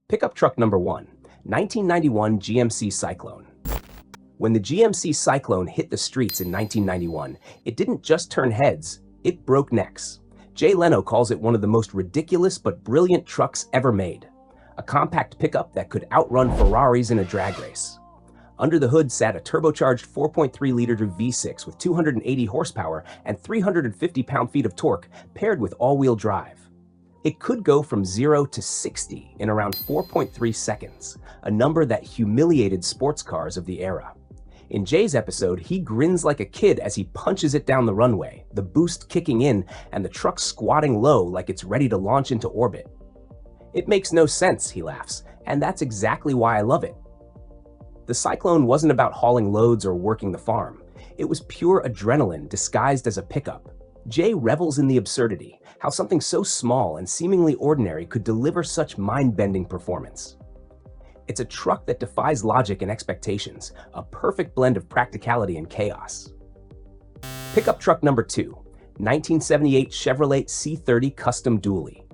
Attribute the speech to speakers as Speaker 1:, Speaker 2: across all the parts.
Speaker 1: Pickup truck number 1, 1991 GMC Syclone. When the GMC Syclone hit the streets in 1991, it didn't just turn heads, it broke necks. Jay Leno calls it one of the most ridiculous but brilliant trucks ever made. A compact pickup that could outrun Ferraris in a drag race. Under the hood sat a turbocharged 4.3-liter V6 with 280 horsepower and 350 pound-feet of torque paired with all-wheel drive. It could go from 0 to 60 in around 4.3 seconds, a number that humiliated sports cars of the era. In Jay's episode, he grins like a kid as he punches it down the runway, the boost kicking in and the truck squatting low like it's ready to launch into orbit. "It makes no sense," he laughs, "and that's exactly why I love it." The Syclone wasn't about hauling loads or working the farm. It was pure adrenaline disguised as a pickup. Jay revels in the absurdity, how something so small and seemingly ordinary could deliver such mind-bending performance. It's a truck that defies logic and expectations, a perfect blend of practicality and chaos. Pickup truck number 2, 1978 Chevrolet C30 Custom Dually.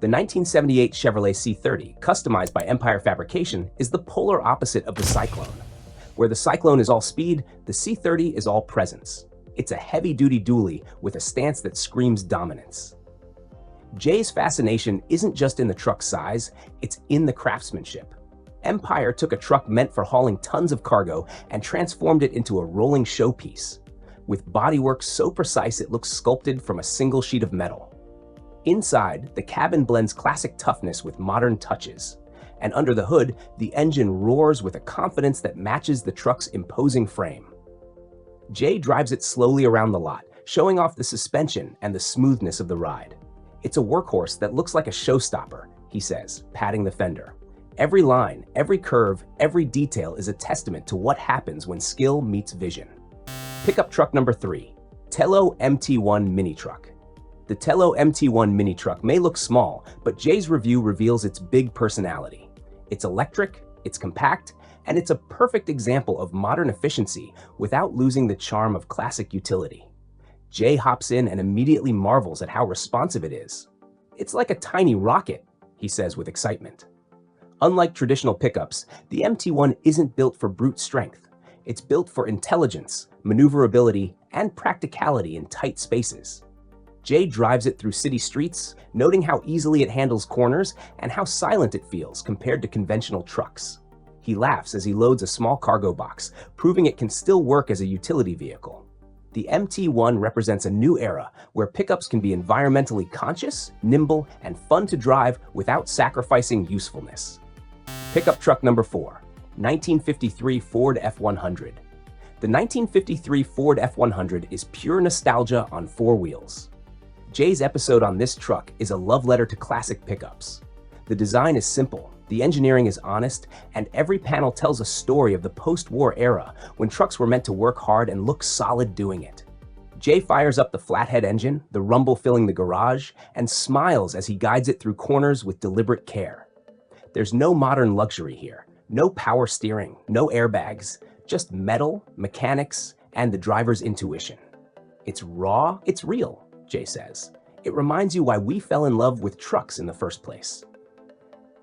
Speaker 1: The 1978 Chevrolet C30, customized by Empire Fabrication, is the polar opposite of the Syclone. Where the Syclone is all speed, the C30 is all presence. It's a heavy-duty dually with a stance that screams dominance. Jay's fascination isn't just in the truck's size, it's in the craftsmanship. Empire took a truck meant for hauling tons of cargo and transformed it into a rolling showpiece, with bodywork so precise it looks sculpted from a single sheet of metal. Inside, the cabin blends classic toughness with modern touches, and under the hood, the engine roars with a confidence that matches the truck's imposing frame. Jay drives it slowly around the lot, showing off the suspension and the smoothness of the ride. "It's a workhorse that looks like a showstopper," he says, patting the fender. "Every line, every curve, every detail is a testament to what happens when skill meets vision." Pickup truck number 3, Telo MT1 Mini Truck. The Telo MT1 Mini Truck may look small, but Jay's review reveals its big personality. It's electric, it's compact, and it's a perfect example of modern efficiency without losing the charm of classic utility. Jay hops in and immediately marvels at how responsive it is. "It's like a tiny rocket," he says with excitement. Unlike traditional pickups, the MT1 isn't built for brute strength. It's built for intelligence, maneuverability, and practicality in tight spaces. Jay drives it through city streets, noting how easily it handles corners and how silent it feels compared to conventional trucks. He laughs as he loads a small cargo box, proving it can still work as a utility vehicle. The MT1 represents a new era where pickups can be environmentally conscious, nimble, and fun to drive without sacrificing usefulness. Pickup truck number 4, 1953 Ford F100. The 1953 Ford F100 is pure nostalgia on 4 wheels. Jay's episode on this truck is a love letter to classic pickups. The design is simple, the engineering is honest, and every panel tells a story of the post-war era when trucks were meant to work hard and look solid doing it. Jay fires up the flathead engine, the rumble filling the garage, and smiles as he guides it through corners with deliberate care. There's no modern luxury here, no power steering, no airbags, just metal, mechanics, and the driver's intuition. "It's raw, it's real," Jay says. "It reminds you why we fell in love with trucks in the first place."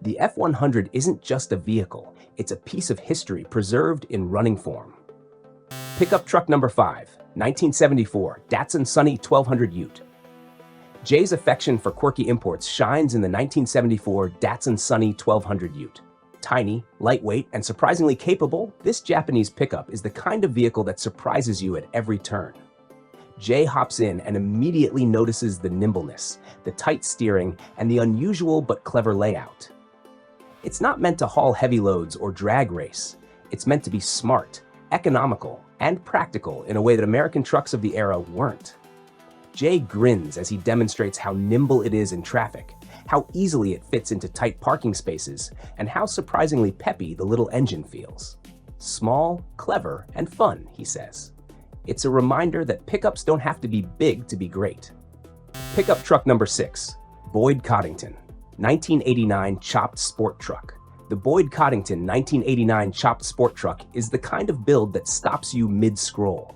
Speaker 1: The F100 isn't just a vehicle, it's a piece of history preserved in running form. Pickup truck number 5, 1974 Datsun Sunny 1200 Ute. Jay's affection for quirky imports shines in the 1974 Datsun Sunny 1200 Ute. Tiny, lightweight, and surprisingly capable, this Japanese pickup is the kind of vehicle that surprises you at every turn. Jay hops in and immediately notices the nimbleness, the tight steering, and the unusual but clever layout. It's not meant to haul heavy loads or drag race. It's meant to be smart, economical, and practical in a way that American trucks of the era weren't. Jay grins as he demonstrates how nimble it is in traffic, how easily it fits into tight parking spaces, and how surprisingly peppy the little engine feels. "Small, clever, and fun," he says. It's a reminder that pickups don't have to be big to be great. Pickup truck number 6, Boyd Coddington, 1989 Chopped Sport Truck. The Boyd Coddington 1989 Chopped Sport Truck is the kind of build that stops you mid-scroll.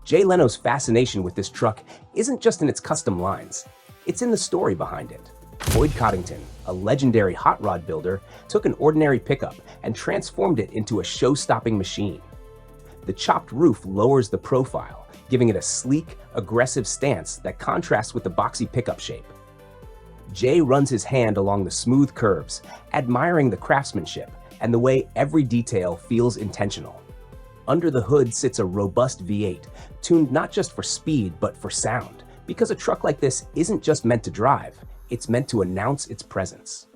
Speaker 1: Jay Leno's fascination with this truck isn't just in its custom lines, it's in the story behind it. Boyd Coddington, a legendary hot rod builder, took an ordinary pickup and transformed it into a show-stopping machine. The chopped roof lowers the profile, giving it a sleek, aggressive stance that contrasts with the boxy pickup shape. Jay runs his hand along the smooth curves, admiring the craftsmanship and the way every detail feels intentional. Under the hood sits a robust V8, tuned not just for speed but for sound, because a truck like this isn't just meant to drive, it's meant to announce its presence.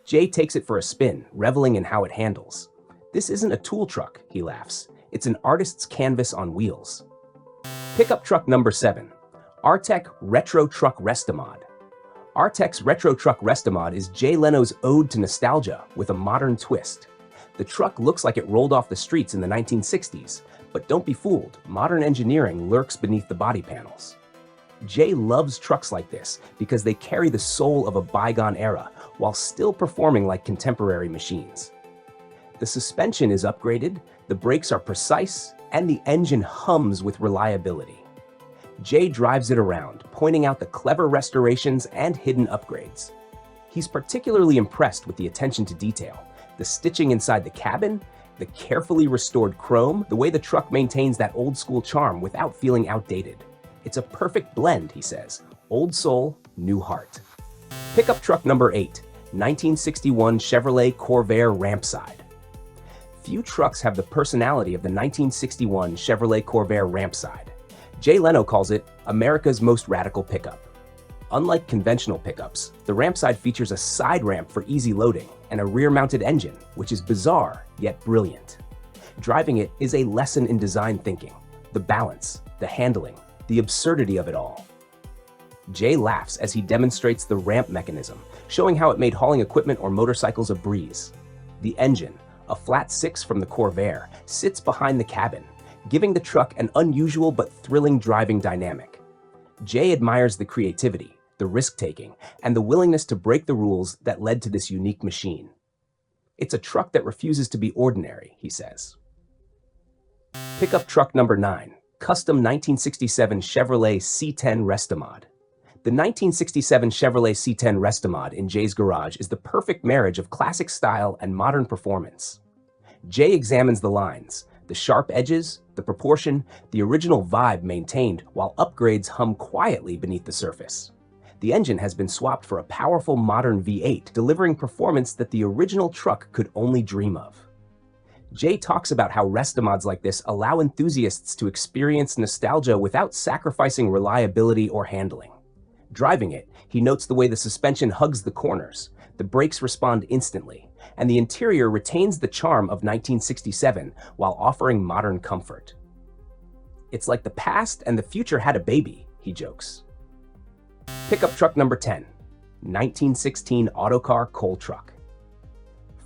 Speaker 1: Jay takes it for a spin, reveling in how it handles. This isn't a tool truck, he laughs. It's an artist's canvas on wheels. Pickup truck number 7, Artec Retro Truck Restomod. Artec's Retro Truck Restomod is Jay Leno's ode to nostalgia with a modern twist. The truck looks like it rolled off the streets in the 1960s, but don't be fooled, modern engineering lurks beneath the body panels. Jay loves trucks like this because they carry the soul of a bygone era while still performing like contemporary machines. The suspension is upgraded, the brakes are precise, and the engine hums with reliability. Jay drives it around, pointing out the clever restorations and hidden upgrades. He's particularly impressed with the attention to detail, the stitching inside the cabin, the carefully restored chrome, the way the truck maintains that old-school charm without feeling outdated. It's a perfect blend, he says. Old soul, new heart. Pickup truck number 8, 1961 Chevrolet Corvair Rampside. Few trucks have the personality of the 1961 Chevrolet Corvair Rampside. Jay Leno calls it America's most radical pickup. Unlike conventional pickups, the Rampside features a side ramp for easy loading and a rear-mounted engine, which is bizarre yet brilliant. Driving it is a lesson in design thinking, the balance, the handling, the absurdity of it all. Jay laughs as he demonstrates the ramp mechanism, showing how it made hauling equipment or motorcycles a breeze. The engine, a flat 6 from the Corvair, sits behind the cabin, giving the truck an unusual but thrilling driving dynamic. Jay admires the creativity, the risk-taking, and the willingness to break the rules that led to this unique machine. It's a truck that refuses to be ordinary, he says. Pickup truck number 9, custom 1967 Chevrolet C10 Restomod. The 1967 Chevrolet C10 Restomod in Jay's garage is the perfect marriage of classic style and modern performance. Jay examines the lines, the sharp edges, the proportion, the original vibe maintained while upgrades hum quietly beneath the surface. The engine has been swapped for a powerful modern V8, delivering performance that the original truck could only dream of. Jay talks about how Restomods like this allow enthusiasts to experience nostalgia without sacrificing reliability or handling. Driving it, he notes the way the suspension hugs the corners, the brakes respond instantly, and the interior retains the charm of 1967 while offering modern comfort. It's like the past and the future had a baby, he jokes. Pickup truck number 10, 1916 Autocar coal truck.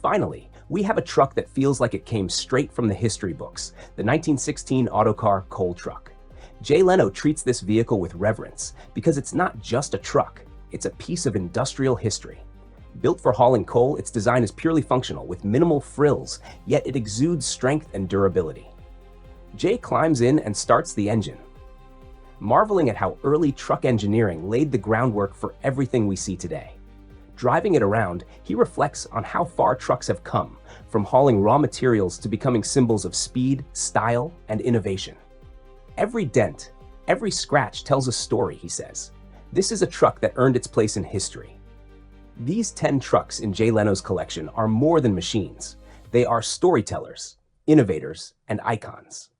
Speaker 1: Finally, we have a truck that feels like it came straight from the history books, the 1916 Autocar coal truck. Jay Leno treats this vehicle with reverence because it's not just a truck, it's a piece of industrial history. Built for hauling coal, its design is purely functional with minimal frills, yet it exudes strength and durability. Jay climbs in and starts the engine, marveling at how early truck engineering laid the groundwork for everything we see today. Driving it around, he reflects on how far trucks have come, from hauling raw materials to becoming symbols of speed, style, and innovation. Every dent, every scratch tells a story, he says. This is a truck that earned its place in history. These 10 trucks in Jay Leno's collection are more than machines. They are storytellers, innovators, and icons.